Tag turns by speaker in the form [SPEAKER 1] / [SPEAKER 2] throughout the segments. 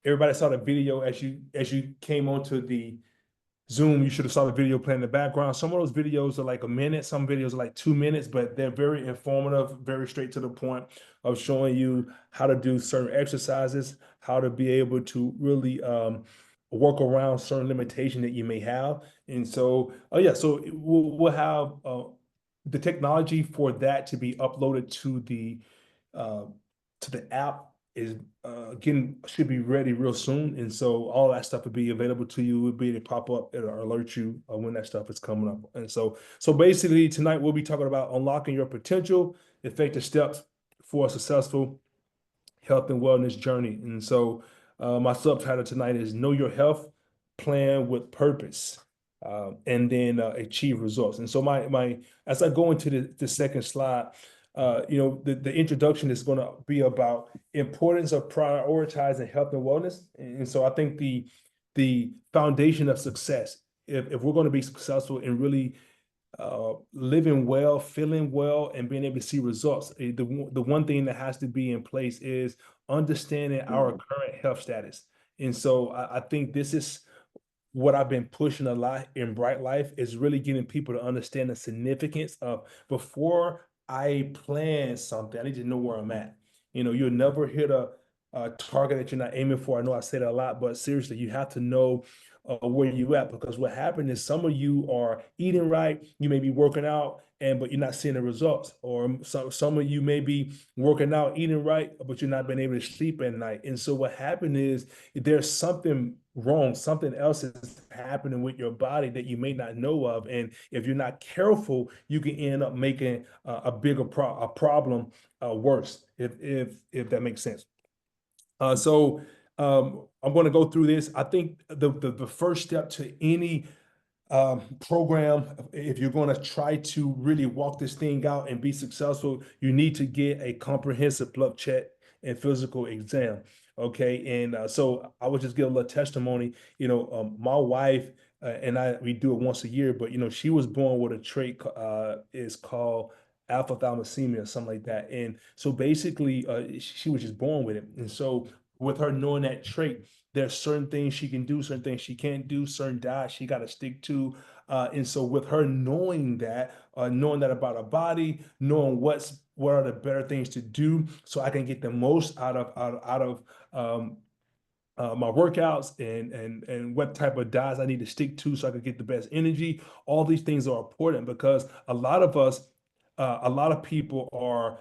[SPEAKER 1] everybody saw the video as you came onto the Zoom. You should have saw the video playing in the background. Some of those videos are like a minute, some videos are like 2 minutes, but they're very informative, very straight to the point of showing you how to do certain exercises, how to be able to really work around certain limitation that you may have. And so, oh yeah, so we'll have the technology for that to be uploaded uh, to the app is again should be ready real soon, and so all that stuff will be available to you. Will be able to pop up, it'll alert you when that stuff is coming up. And so basically tonight we'll be talking about unlocking your potential, effective steps for a successful health and wellness journey. And so my subtitle tonight is Know Your Health, Plan with Purpose, and then achieve results. And so my as I go into the second slide, the introduction is going to be about importance of prioritizing health and wellness. And so I think the foundation of success, if we're going to be successful in really living well, feeling well, and being able to see results. The one thing that has to be in place is understanding our current health status. And so I think this is what I've been pushing a lot in Bright Life is really getting people to understand the significance of before I plan something, I need to know where I'm at. You'll never hit a target that you're not aiming for. I know I say that a lot, but seriously, you have to know where you at, because what happened is some of you are eating right, you may be working out, but you're not seeing the results. Or some of you may be working out, eating right, but you're not being able to sleep at night. And so what happened is there's something wrong, something else is happening with your body that you may not know of. And if you're not careful, you can end up making a bigger problem worse, if that makes sense. So I'm going to go through this. I think the first step to any program, if you're going to try to really walk this thing out and be successful, you need to get a comprehensive blood check and physical exam. Okay, and so I would just give a little testimony. My wife and we do it once a year, but she was born with a trait is called alpha thalassemia or something like that. And so basically, she was just born with it. And so with her knowing that trait, there's certain things she can do, certain things she can't do, certain diets she got to stick to. And so with her knowing that about her body, knowing what are the better things to do so I can get the most out of my workouts, and what type of diets I need to stick to so I can get the best energy. All these things are important because a lot of people are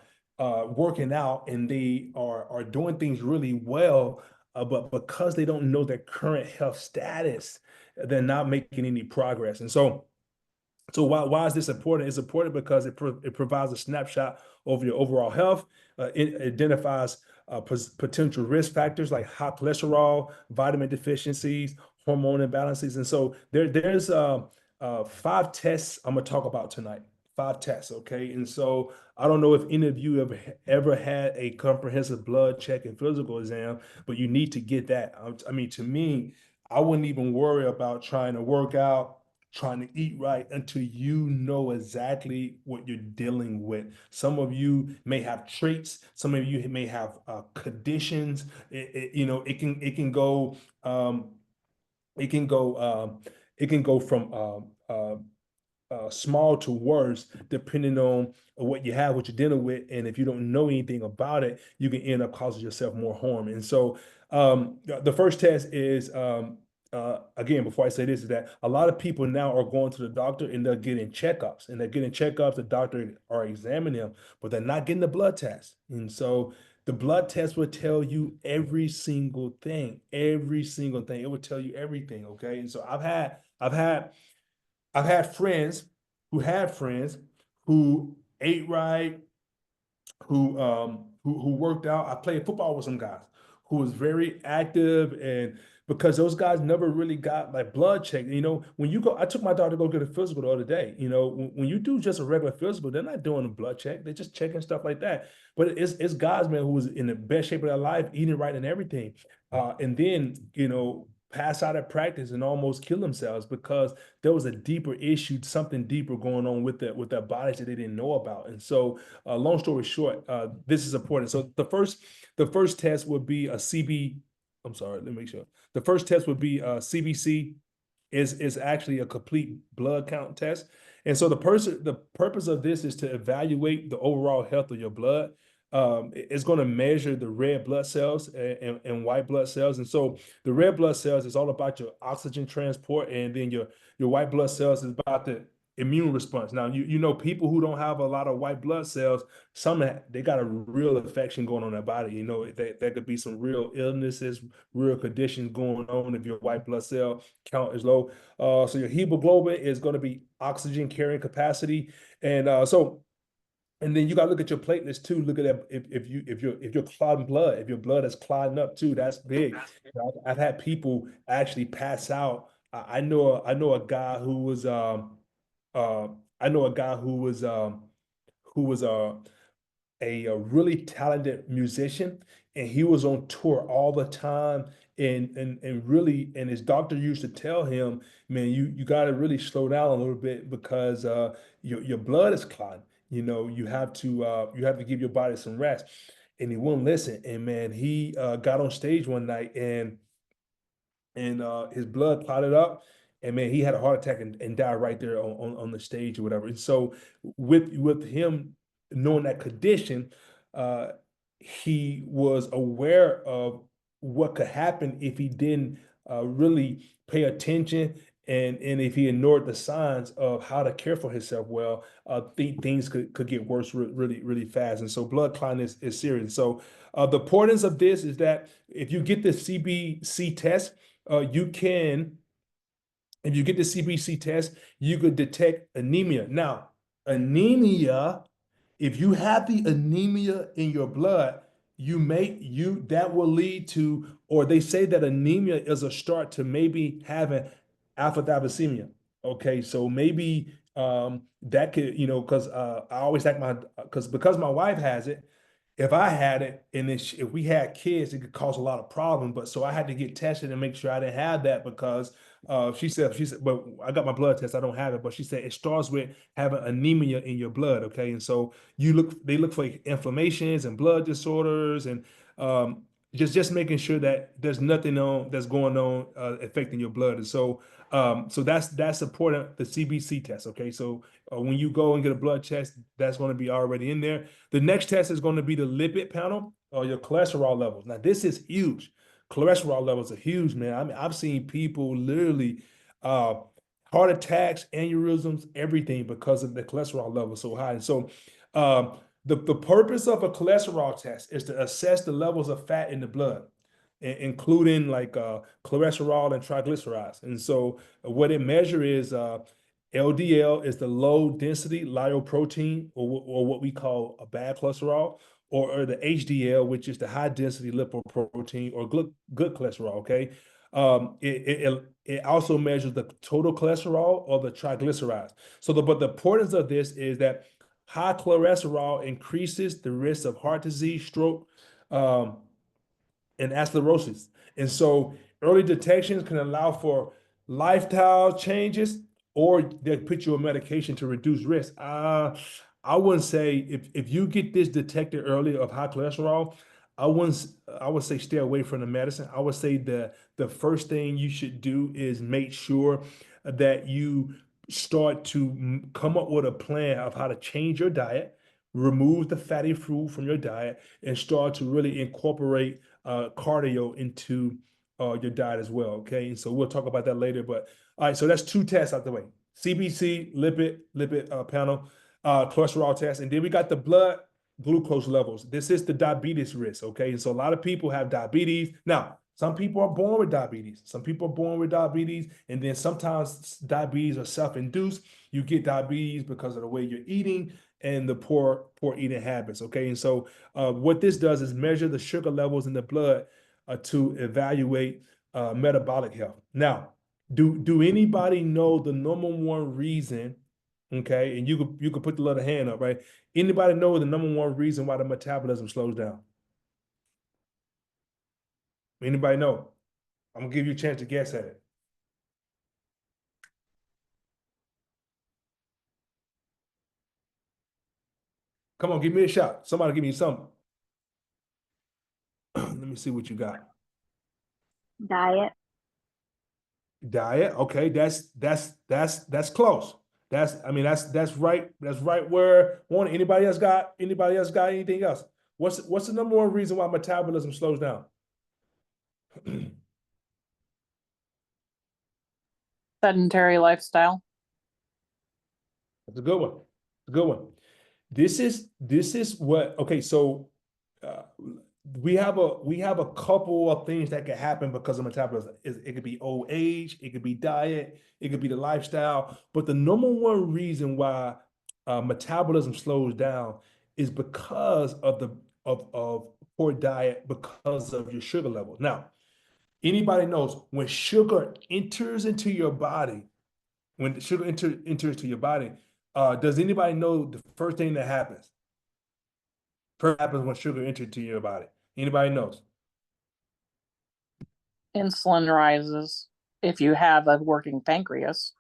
[SPEAKER 1] working out and they are doing things really well, but because they don't know their current health status, they're not making any progress. And so why is this important? It's important because it provides a snapshot of your overall health. It identifies potential risk factors like high cholesterol, vitamin deficiencies, hormone imbalances. And so there's 5 tests I'm gonna talk about tonight. 5 tests, okay? And so I don't know if any of you ever had a comprehensive blood check and physical exam, but you need to get that. I mean, to me, I wouldn't even worry about trying to work out, trying to eat right until you know exactly what you're dealing with. Some of you may have traits. Some of you may have conditions. It can go it can go it can go from small to worse, depending on what you have, what you're dealing with. And if you don't know anything about it, you can end up causing yourself more harm. And so the first test is, again, before I say this, is that a lot of people now are going to the doctor and they're getting checkups. And they're getting checkups, the doctor are examining them, but they're not getting the blood test. And so the blood test will tell you every single thing, every single thing. It will tell you everything. Okay. And so I've had friends who ate right, who worked out. I played football with some guys who was very active, and because those guys never really got like blood checked. When you go, I took my daughter to go get a physical the other day. When you do just a regular physical, they're not doing a blood check. They're just checking stuff like that. But it's guys, man, who was in the best shape of their life, eating right and everything, and then pass out at practice and almost kill themselves because there was a deeper issue, something deeper going on with their bodies that they didn't know about. And so, long story short, this is important. So the first test would be a CB. I'm sorry, let me make sure. The first test would be CBC is actually a complete blood count test. And so the purpose of this is to evaluate the overall health of your blood. It's going to measure the red blood cells and white blood cells. And so the red blood cells is all about your oxygen transport, and then your white blood cells is about the immune response. Now you know people who don't have a lot of white blood cells, they got a real infection going on in their body. You know, that could be some real illnesses, real conditions going on if your white blood cell count is low. So your hemoglobin is going to be oxygen carrying capacity, and and then you got to look at your platelets too. Look at that if you're clotting blood, if your blood is clotting up too, that's big. I've had people actually pass out. I know a guy who was uh I know a guy who was a really talented musician, and he was on tour all the time, and really, and his doctor used to tell him, man, you got to really slow down a little bit because your blood is clotting. You know, you have to give your body some rest. And he wouldn't listen, and man, he got on stage one night, and his blood clotted up, and man, he had a heart attack and died right there on the stage or whatever. And so with him knowing that condition, uh, he was aware of what could happen if he didn't really pay attention, and if he ignored the signs of how to care for himself well, things could get worse really fast. And so blood clotting is serious. So the importance of this is that if you get the CBC test, you can, if you get the CBC test, you could detect anemia. Now, anemia, if you have the anemia in your blood, that will lead to, or they say that anemia is a start to maybe having alpha thalassemia. Okay, so maybe that could, because I always like because my wife has it. If I had it, and then if we had kids, it could cause a lot of problems. But so I had to get tested and make sure I didn't have that, because she said, but I got my blood test, I don't have it. But she said it starts with having anemia in your blood. Okay, and so they look for inflammations and blood disorders, and um, just making sure that there's nothing that's going on affecting your blood. And so that's important, the CBC test. Okay, so when you go and get a blood test, that's going to be already in there. The next test is going to be the lipid panel, or your cholesterol levels. Now, this is huge. Cholesterol levels are huge, man. I mean, I've seen people literally uh, heart attacks, aneurysms, everything because of the cholesterol level so high. And so, the purpose of a cholesterol test is to assess the levels of fat in the blood, including like cholesterol and triglycerides. And so, what it measures is LDL is the low density lipoprotein, or what we call a bad cholesterol, or the HDL, which is the high density lipoprotein, or good cholesterol. Okay. It also measures the total cholesterol or the triglycerides. But the importance of this is that high cholesterol increases the risk of heart disease, stroke, um, and atherosclerosis. And so early detections can allow for lifestyle changes, or they put you on medication to reduce risk. I wouldn't say, if you get this detected early of high cholesterol, I wouldn't I would say stay away from the medicine. I would say the first thing you should do is make sure that you start to come up with a plan of how to change your diet, remove the fatty food from your diet, and start to really incorporate cardio into your diet as well. Okay, and so we'll talk about that later. But all right, so that's two tests out the way: CBC, lipid panel, cholesterol test, and then we got the blood glucose levels. This is the diabetes risk. Okay, and so a lot of people have diabetes. Now, some people are born with diabetes. Some people are born with diabetes, and then sometimes diabetes are self-induced. You get diabetes because of the way you're eating and the poor eating habits. Okay, and so what this does is measure the sugar levels in the blood to evaluate metabolic health. Now, do anybody know the number one reason? Okay, and you could put the little hand up, right? Anybody know the number one reason why the metabolism slows down? Anybody know? I'm gonna give you a chance to guess at it. Come on, give me a shot. Somebody give me something. Let me see what you got.
[SPEAKER 2] Diet.
[SPEAKER 1] Diet. Okay, that's close. That's right. That's right where one. Anybody else got anything else? What's the number one reason why metabolism slows down?
[SPEAKER 3] Sedentary lifestyle.
[SPEAKER 1] That's a good one. A good one. This is what okay, so uh, we have a couple of things that could happen because of metabolism. It could be old age, it could be diet, it could be the lifestyle. But the number one reason why metabolism slows down is because of the of poor diet, because of your sugar level. Now, anybody knows when sugar enters into your body, when sugar enters to your body, does anybody know the first thing that happens? First happens when sugar enters to your body. Anybody knows?
[SPEAKER 3] Insulin rises if you have a working pancreas.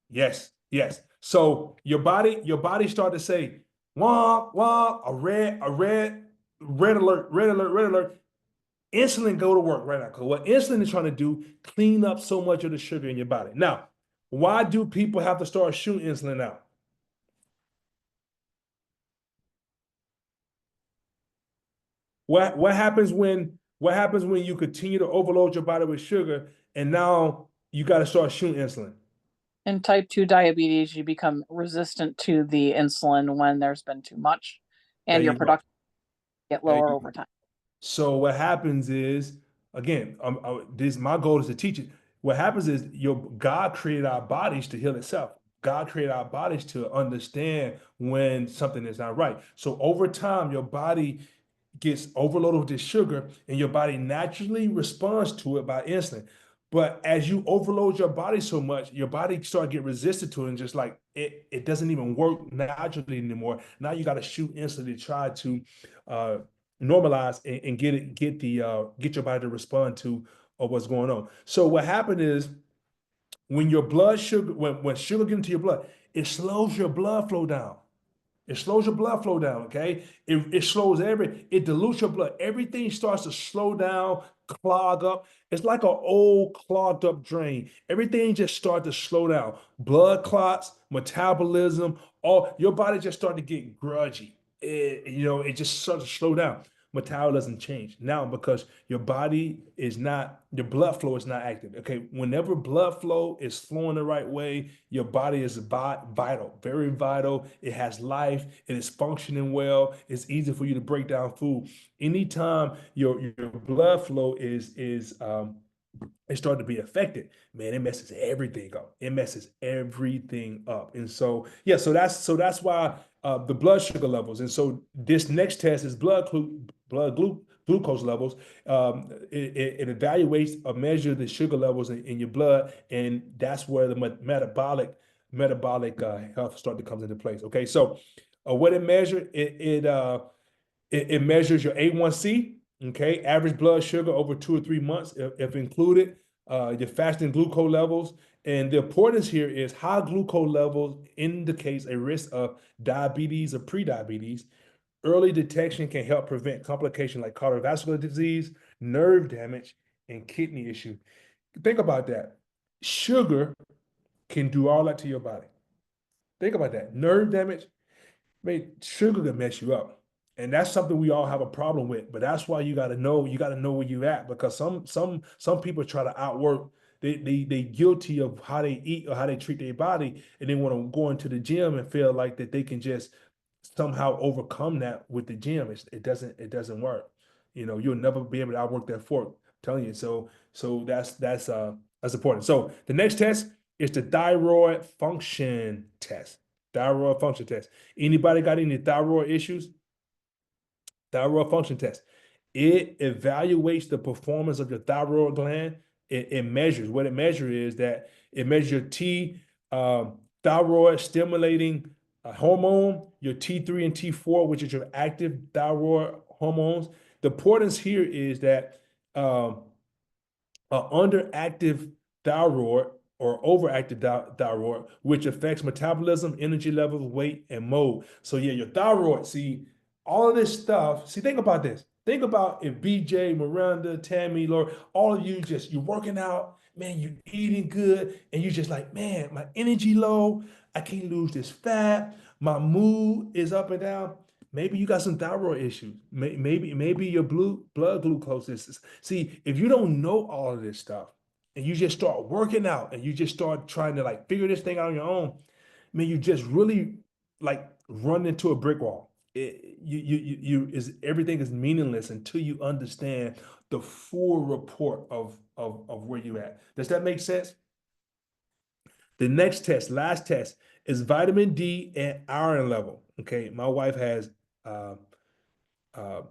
[SPEAKER 1] Yes, yes. So your body start to say, wah, wah, red alert, red alert, red alert. Insulin go to work right now. Because what insulin is trying to do, clean up so much of the sugar in your body. Now, why do people have to start shooting insulin out? What happens when you continue to overload your body with sugar and now you got to start shooting insulin?
[SPEAKER 3] In type 2 diabetes, you become resistant to the insulin when there's been too much,
[SPEAKER 1] There
[SPEAKER 3] and your
[SPEAKER 1] you go.
[SPEAKER 3] production get
[SPEAKER 1] There
[SPEAKER 3] lower
[SPEAKER 1] you
[SPEAKER 3] over
[SPEAKER 1] go.
[SPEAKER 3] time.
[SPEAKER 1] So what happens is, again, this my goal is to teach it. What happens is your God created our bodies to heal itself. God created our bodies to understand when something is not right. So over time, your body gets overloaded with this sugar and your body naturally responds to it by insulin. But as you overload your body so much, your body start to get resistant to it and just like it doesn't even work naturally anymore. Now you got to shoot insulin to try to uh, normalize and get your body to respond to what's going on. So what happened is when your blood sugar, when sugar gets into your blood, it slows your blood flow down. It slows your blood flow down, okay? It slows it dilutes your blood. Everything starts to slow down, clog up. It's like an old clogged up drain. Everything just starts to slow down. Blood clots, metabolism, all your body just started to get grudgy. It just starts to slow down. Metabolism change now because your blood flow is not active. Okay, whenever blood flow is flowing the right way, your body is vital, very vital. It has life. It is functioning well. It's easy for you to break down food. Anytime your blood flow is it started to be affected, man, it messes everything up. It messes everything up. And so, yeah, so that's why the blood sugar levels. And so this next test is glucose levels. It evaluates or measures the sugar levels in your blood, and that's where the metabolic health start to comes into place. Okay, so what it measures, it measures your A1C, okay, average blood sugar over 2 or 3 months, if included, your fasting glucose levels. And the importance here is high glucose levels indicates a risk of diabetes or prediabetes. Early detection can help prevent complications like cardiovascular disease, nerve damage, and kidney issue. Think about that. Sugar can do all that to your body. Think about that. Nerve damage, man, sugar can mess you up. And that's something we all have a problem with. But that's why you gotta know where you at because some people try to outwork. They guilty of how they eat or how they treat their body, and they want to go into the gym and feel like that they can just somehow overcome that with the gym. It doesn't work. You'll never be able to outwork that fork. I'm telling you. So that's important. So the next test is the thyroid function test. Thyroid function test. Anybody got any thyroid issues? Thyroid function test. It evaluates the performance of your thyroid gland. It measures. What it measures is that it measures your thyroid stimulating hormone, your T3 and T4, which is your active thyroid hormones. The importance here is that um, underactive thyroid or overactive thyroid, which affects metabolism, energy levels, weight, and mode. So yeah, your thyroid, see, all of this stuff, see, think about this. Think about if BJ, Miranda, Tammy, Laura, all of you you're working out, man, you eating good, and you're just like, man, my energy low, I can't lose this fat, my mood is up and down. Maybe you got some thyroid issues. Maybe your blood glucose is. See, if you don't know all of this stuff, and you just start working out, and you just start trying to like figure this thing out on your own, I mean, you just really like run into a brick wall. Is everything is meaningless until you understand the full report of where you at. Does that make sense? The next test, last test, is vitamin D and iron level. Okay, my wife has uh, uh,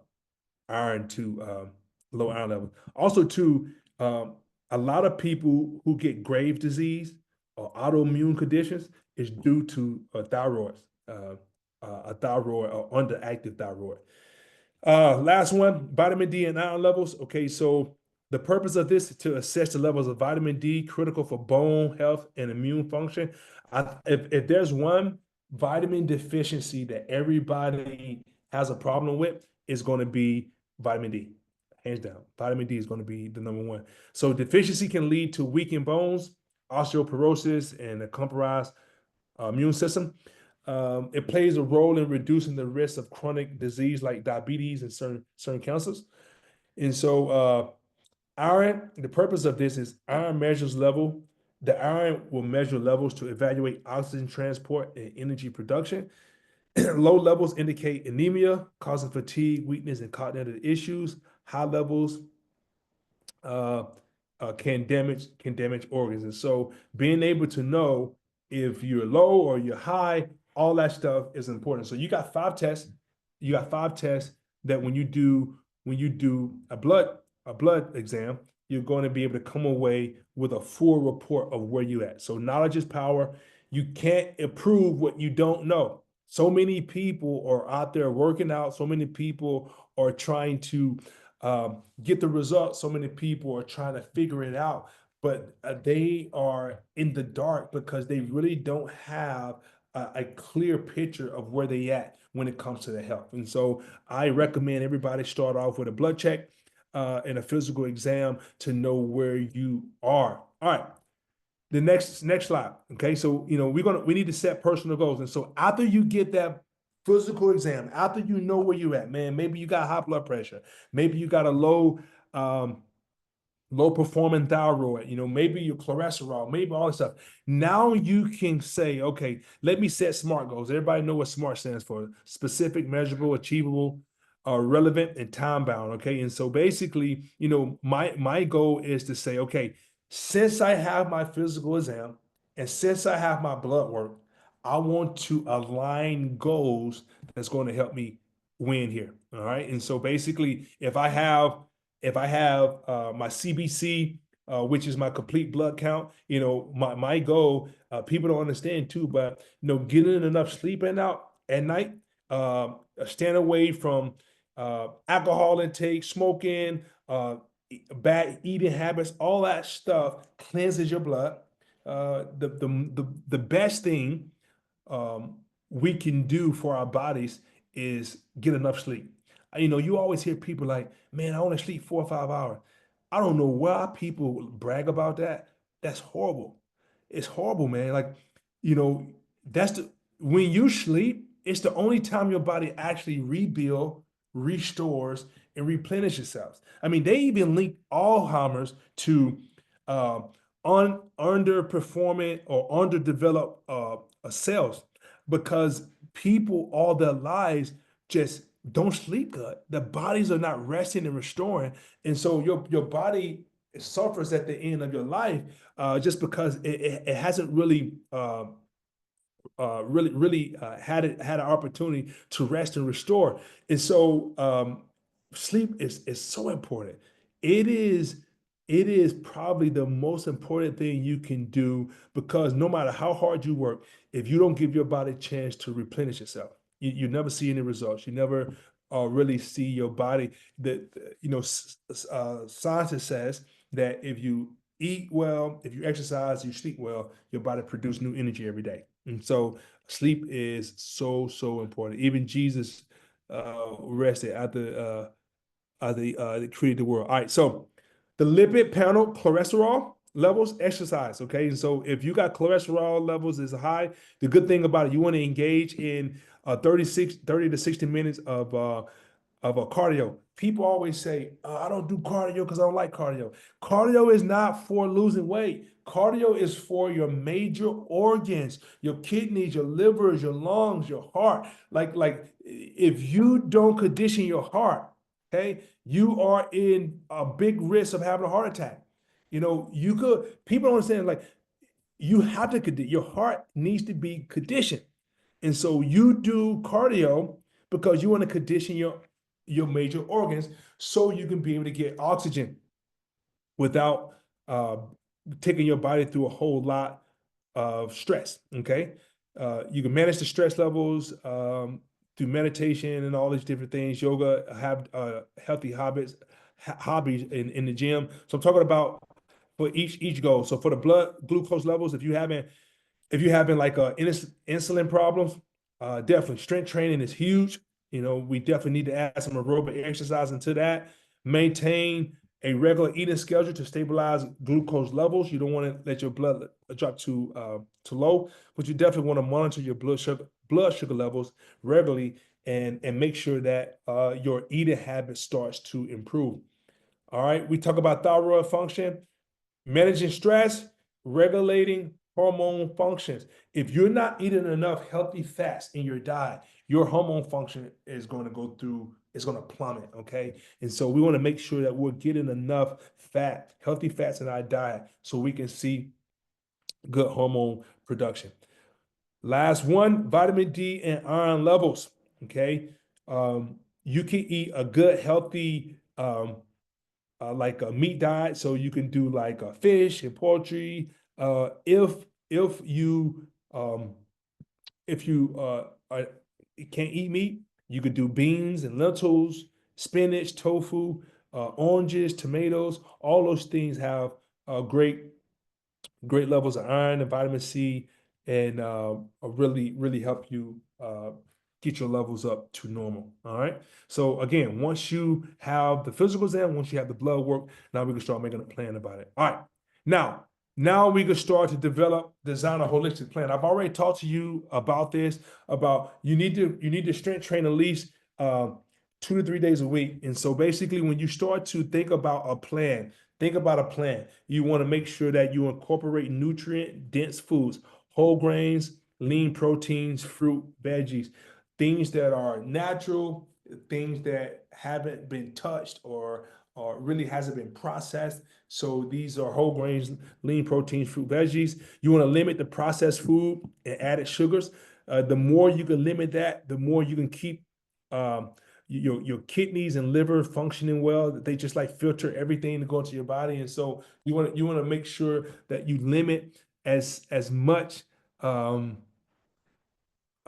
[SPEAKER 1] iron to low iron level. Also, too, um, a lot of people who get grave disease or autoimmune conditions is due to a thyroid or underactive thyroid. Last one, vitamin D and iron levels. Okay, so the purpose of this is to assess the levels of vitamin D critical for bone health and immune function. If there's one vitamin deficiency that everybody has a problem with, it's going to be vitamin D. Hands down, vitamin D is going to be the number one. So deficiency can lead to weakened bones, osteoporosis, and a compromised immune system. It plays a role in reducing the risk of chronic disease like diabetes and certain cancers. And so, iron, the purpose of this is iron measures level. The iron will measure levels to evaluate oxygen transport and energy production. Low levels indicate anemia, causing fatigue, weakness, and cognitive issues. High levels uh, can damage organs. And so being able to know if you're low or you're high, all that stuff is important. So you got five tests. You got five tests that when you do a blood exam, you're going to be able to come away with a full report of where you at. So knowledge is power. You can't improve what you don't know. So many people are out there working out. So many people are trying to get the results. So many people are trying to figure it out, but they are in the dark because they really don't have a clear picture of where they at when it comes to their health. And so I recommend everybody start off with a blood check and a physical exam to know where you are. All right. The next slide. Okay. So, we need to set personal goals. And so after you get that physical exam, after you know where you at, man, maybe you got high blood pressure, maybe you got a um, low performing thyroid, maybe your cholesterol, maybe all this stuff. Now you can say, okay, let me set SMART goals. Everybody know what SMART stands for: specific, measurable, achievable, relevant, and time bound. Okay. And so basically, my goal is to say, okay, since I have my physical exam and since I have my blood work, I want to align goals that's going to help me win here. All right. And so basically, if I have my CBC, which is my complete blood count, my goal, people don't understand too, but getting enough sleep at night, staying away from alcohol intake, smoking, bad eating habits, all that stuff cleanses your blood. The best thing um, we can do for our bodies is get enough sleep. You always hear people like, man, I only sleep 4 or 5 hours. I don't know why people brag about that. That's horrible. It's horrible, man. Like, you know, that's when you sleep, it's the only time your body actually rebuild, restores, and replenish itself. I mean, they even link Alzheimer's to uh, underperforming or underdeveloped cells because people all their lives just don't sleep good. The bodies are not resting and restoring, and so your body suffers at the end of your life just because it hasn't really had an opportunity to rest and restore. And so sleep is so important. It is it is probably the most important thing you can do because no matter how hard you work, if you don't give your body a chance to replenish itself, you never see any results. You never really see your body. That science says that if you eat well, if you exercise, you sleep well, your body produces new energy every day. And so sleep is so important. Even Jesus rested after that created the world. All right, so the lipid panel, cholesterol levels, exercise. Okay, and so if you got cholesterol levels is high, the good thing about it, you want to engage in 30 to 60 minutes of a cardio. People always say, I don't do cardio because I don't like cardio. Cardio is not for losing weight. Cardio is for your major organs, your kidneys, your livers, your lungs, your heart. Like if you don't condition your heart, okay, you are in a big risk of having a heart attack. You know, you could, people don't understand, like, you have to condition, your heart needs to be conditioned. And so you do cardio because you want to condition your major organs so you can be able to get oxygen without uh, taking your body through a whole lot of stress. Okay, you can manage the stress levels through meditation and all these different things. Yoga, have healthy hobbies in the gym. So I'm talking about for each goal. So for the blood glucose levels, if you're having like insulin problems, definitely strength training is huge. You know, we definitely need to add some aerobic exercise into that. Maintain a regular eating schedule to stabilize glucose levels. You don't want to let your blood drop too low, but you definitely want to monitor your blood sugar levels regularly and make sure that your eating habit starts to improve. All right, we talk about thyroid function, managing stress, regulating hormone functions. If you're not eating enough healthy fats in your diet, your hormone function is going to go through, it's going to plummet. Okay. And so we want to make sure that we're getting enough fat, healthy fats in our diet so we can see good hormone production. Last one, vitamin D and iron levels. Okay. You can eat a good, healthy, like a meat diet. So you can do like fish and poultry. If you if you can't eat meat, you could do beans and lentils, spinach, tofu, oranges, tomatoes. All those things have great levels of iron and vitamin C, and really help you get your levels up to normal. All right. So again, once you have the physicals in, once you have the blood work, now we can start making a plan about it. All right. Now we can start to design a holistic plan. I've already talked to you about this, about you need to strength train at least 2 to 3 days a week. And so basically, when you start to think about a plan, think about a plan. You want to make sure that you incorporate nutrient dense foods, whole grains, lean proteins, fruit, veggies, things that are natural, things that haven't been touched or really hasn't been processed. So these are whole grains, lean proteins, fruit, veggies. You want to limit the processed food and added sugars. The more you can limit that, the more you can keep um, your kidneys and liver functioning well. They just like filter everything to go into your body, and so you want to make sure that you limit as much. Um,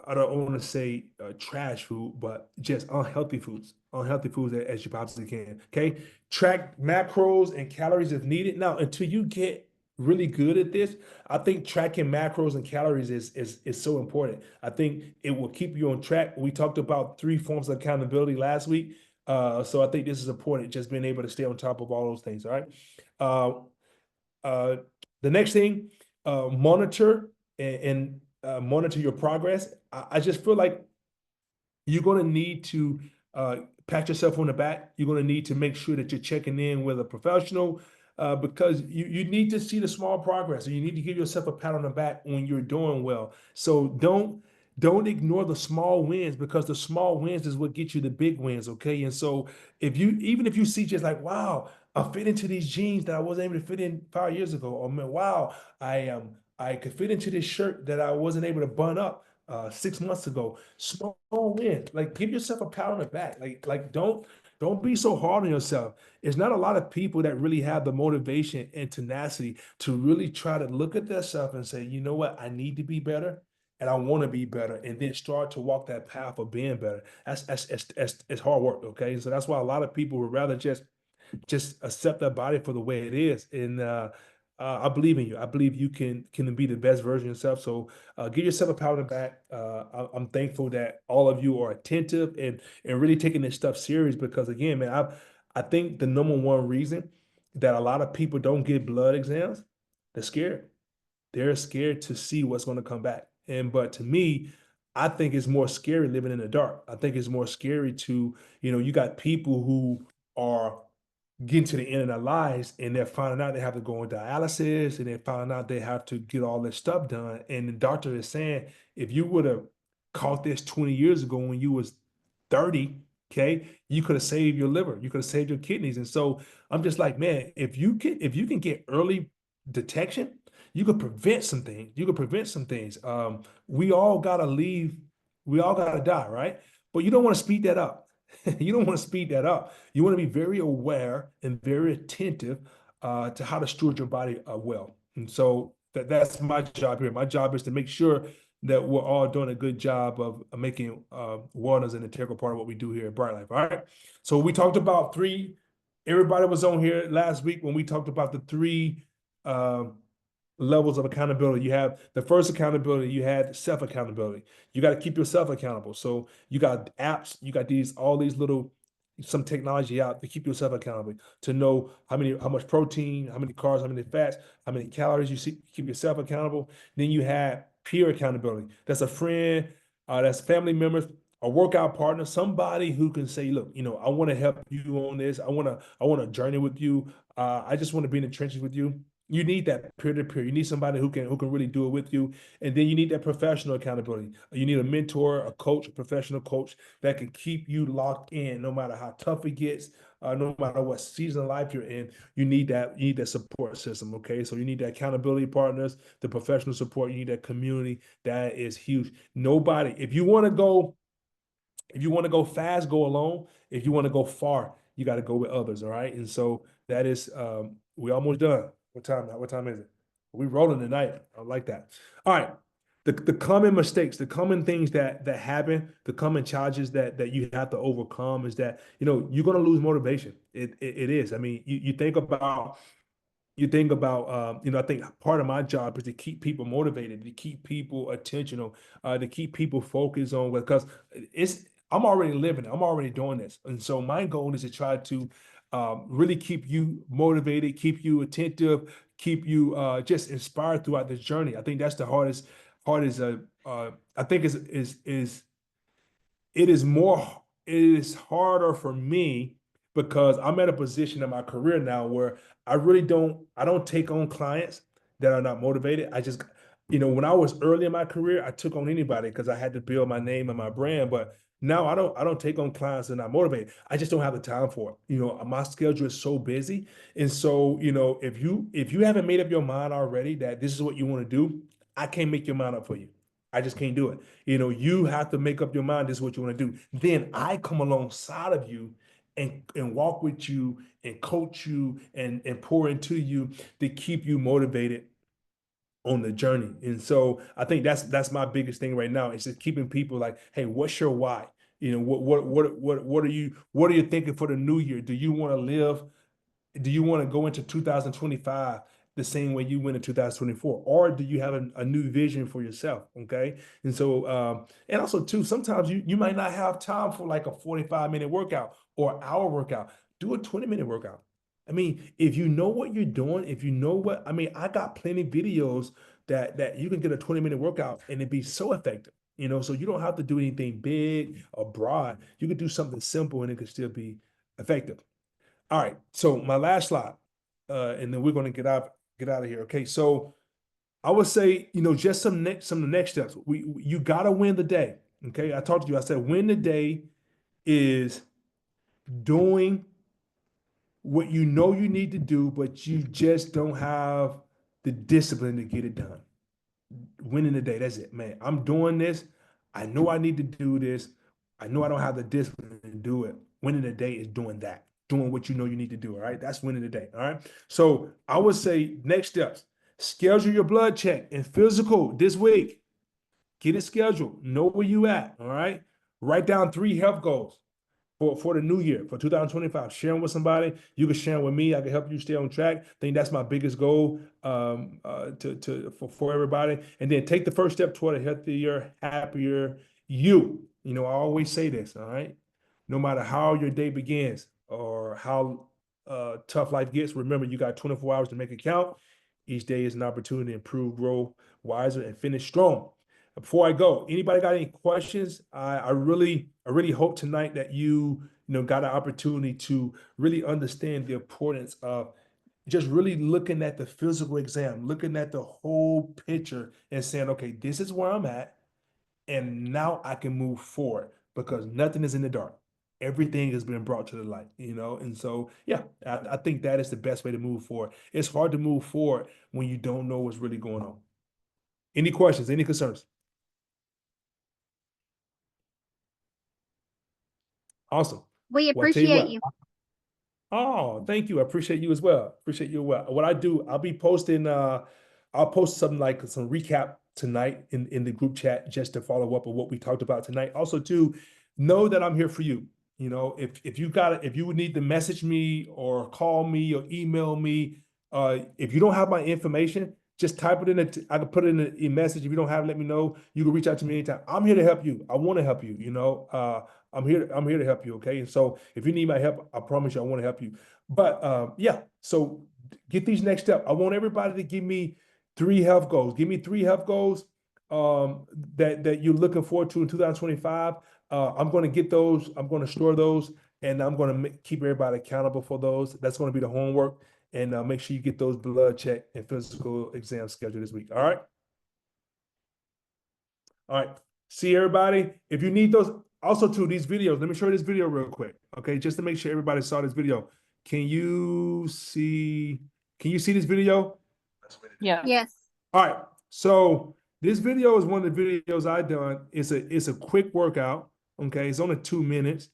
[SPEAKER 1] I don't want to say trash food, but just unhealthy foods as you possibly can. Okay, track macros and calories if needed. Now, until you get really good at this, I think tracking macros and calories is so important. I think it will keep you on track. We talked about 3 forms of accountability last week, so I think this is important. Just being able to stay on top of all those things. All right. Uh, uh, the next thing, monitor and monitor your progress. I just feel like you're going to need to pat yourself on the back. You're going to need to make sure that you're checking in with a professional because you need to see the small progress, and you need to give yourself a pat on the back when you're doing well. So don't ignore the small wins, because the small wins is what gets you the big wins. Okay, and so even if you see just like, wow, I fit into these jeans that I wasn't able to fit in 5 years ago, or man, wow, I could fit into this shirt that I wasn't able to button up 6 months ago. Small win. Like, give yourself a pat on the back. Like don't be so hard on yourself. It's not a lot of people that really have the motivation and tenacity to really try to look at themselves and say, you know what, I need to be better and I want to be better, and then start to walk that path of being better. That's hard work. Okay. So that's why a lot of people would rather just accept that body for the way it is. And I believe in you. I believe you can be the best version of yourself. So give yourself a pat on the back. I'm thankful that all of you are attentive and really taking this stuff serious, because again, man, I think the number one reason that a lot of people don't get blood exams, they're scared. They're scared to see what's going to come back. And but to me, I think it's more scary living in the dark. I think it's more scary to, you got people who are getting to the end of their lives and they're finding out they have to go on dialysis and they're finding out they have to get all this stuff done. And the doctor is saying, if you would have caught this 20 years ago when you was 30, okay, you could have saved your liver, you could have saved your kidneys. And so I'm just like, man, if you can get early detection, you could prevent some things. You could prevent some things. We all gotta leave, we all gotta die, right? But you don't want to speed that up. You don't want to speed that up. You want to be very aware and very attentive to how to steward your body well. And so that's my job here. My job is to make sure that we're all doing a good job of making wellness an integral part of what we do here at Bright Life. All right. So we talked about three. Everybody was on here last week when we talked about the three levels of accountability. You have the first accountability, you had self accountability. You got to keep yourself accountable. So you got apps, you got all these little some technology out to keep yourself accountable, to know how much protein, how many carbs, how many fats, how many calories you see, keep yourself accountable. Then you have peer accountability. That's a friend, that's family members, a workout partner, somebody who can say, look, I want to help you on this. I want to journey with you. I just want to be in the trenches with you. You need that peer to peer. You need somebody who can really do it with you. And then you need that professional accountability. You need a mentor, a coach, a professional coach that can keep you locked in no matter how tough it gets, no matter what season of life you're in. You need that support system. Okay. So you need the accountability partners, the professional support, you need that community. That is huge. Nobody, if you want to go fast, go alone. If you want to go far, you got to go with others. All right. And so that is we almost done. What time is it? We rolling tonight. I like that. All right. The common mistakes, the common things that happen, the common challenges that you have to overcome is that you're gonna lose motivation. It is. I mean, you think about I think part of my job is to keep people motivated, to keep people attentional, to keep people focused on what, because I'm already living it, I'm already doing this, and so my goal is to try to really keep you motivated, keep you attentive, keep you just inspired throughout this journey. I think that's the hardest I think is it is harder for me because I'm at a position in my career now where I don't take on clients that are not motivated. I just, when I was early in my career, I took on anybody because I had to build my name and my brand. But now I don't take on clients that are not motivated. I just don't have the time for it. My schedule is so busy. And so, if you haven't made up your mind already that this is what you want to do, I can't make your mind up for you. I just can't do it. You have to make up your mind this is what you want to do. Then I come alongside of you and walk with you and coach you and pour into you to keep you motivated on the journey. And so I think that's my biggest thing right now. It's just keeping people like, hey, what's your why? What are you thinking for the new year? Do you want to go into 2025 the same way you went in 2024, or do you have a new vision for yourself? Okay. And so and also too, sometimes you might not have time for like a 45-minute workout or hour workout. Do a 20-minute workout. I mean, if you know what you're doing, if you know what I mean, I got plenty of videos that you can get a 20-minute workout and it be so effective. So you don't have to do anything big or broad. You can do something simple and it can still be effective. All right. So my last slide, and then we're going to get out of here. Okay. So I would say, just some of the next steps. You got to win the day. Okay. I talked to you. I said win the day is doing what you know you need to do, but you just don't have the discipline to get it done. Winning the day. That's it, man. I'm doing this. I know I need to do this. I know I don't have the discipline to do it. Winning the day is doing that, doing what you know you need to do. All right. That's winning the day. All right. So I would say next steps, schedule your blood check and physical this week. Get it scheduled. Know where you at. All right. Write down 3 health goals for the new year, for 2025. Share them with somebody. You can share them with me. I can help you stay on track. I think that's my biggest goal for everybody. And then take the first step toward a healthier, happier you. I always say this, all right? No matter how your day begins, or how tough life gets, remember you got 24 hours to make it count. Each day is an opportunity to improve, grow wiser, and finish strong. Before I go, anybody got any questions? I really hope tonight that you got an opportunity to really understand the importance of just really looking at the physical exam, looking at the whole picture and saying, okay, this is where I'm at. And now I can move forward because nothing is in the dark. Everything has been brought to the light. And so, yeah, I think that is the best way to move forward. It's hard to move forward when you don't know what's really going on. Any questions, any concerns? Awesome.
[SPEAKER 2] We
[SPEAKER 1] Well, I tell you
[SPEAKER 2] appreciate
[SPEAKER 1] what.
[SPEAKER 2] you.
[SPEAKER 1] Oh, thank you. I appreciate you as well. Appreciate you as well. What I do, I'll be posting, I'll post something like some recap tonight in the group chat just to follow up on what we talked about tonight. Also, too, know that I'm here for you. If you would need to message me or call me or email me, if you don't have my information, just type it in. I can put it in a message. If you don't have it, let me know. You can reach out to me anytime. I'm here to help you. I want to help you. I'm here to help you. Okay. And so if you need my help, I promise you I want to help you. But yeah, so get these next steps. I want everybody to give me 3 health goals. Give me 3 health goals that you're looking forward to in 2025. I'm going to get those. I'm going to store those, and I'm going to keep everybody accountable for those. That's going to be the homework. And make sure you get those blood check and physical exams scheduled this week. All right. All right. See everybody. If you need those, also too, these videos, let me show you this video real quick. Okay, just to make sure everybody saw this video. Can you see this video?
[SPEAKER 3] Yeah.
[SPEAKER 2] Yes.
[SPEAKER 1] All right. So this video is one of the videos I done. It's a quick workout. Okay, it's only 2 minutes.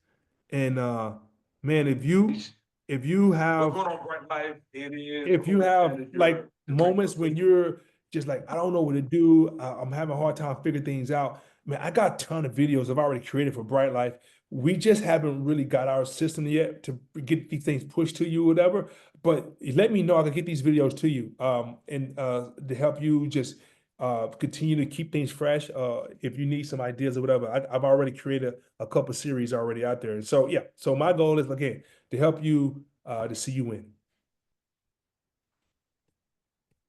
[SPEAKER 1] And man, if you have like moments when you're just like, I don't know what to do, I'm having a hard time figuring things out, man, I got a ton of videos I've already created for Bright Life. We just haven't really got our system yet to get these things pushed to you or whatever. But let me know, I can get these videos to you and to help you just continue to keep things fresh. If you need some ideas or whatever, I've already created a couple series already out there. So yeah, so my goal is, again, to help you to see you win.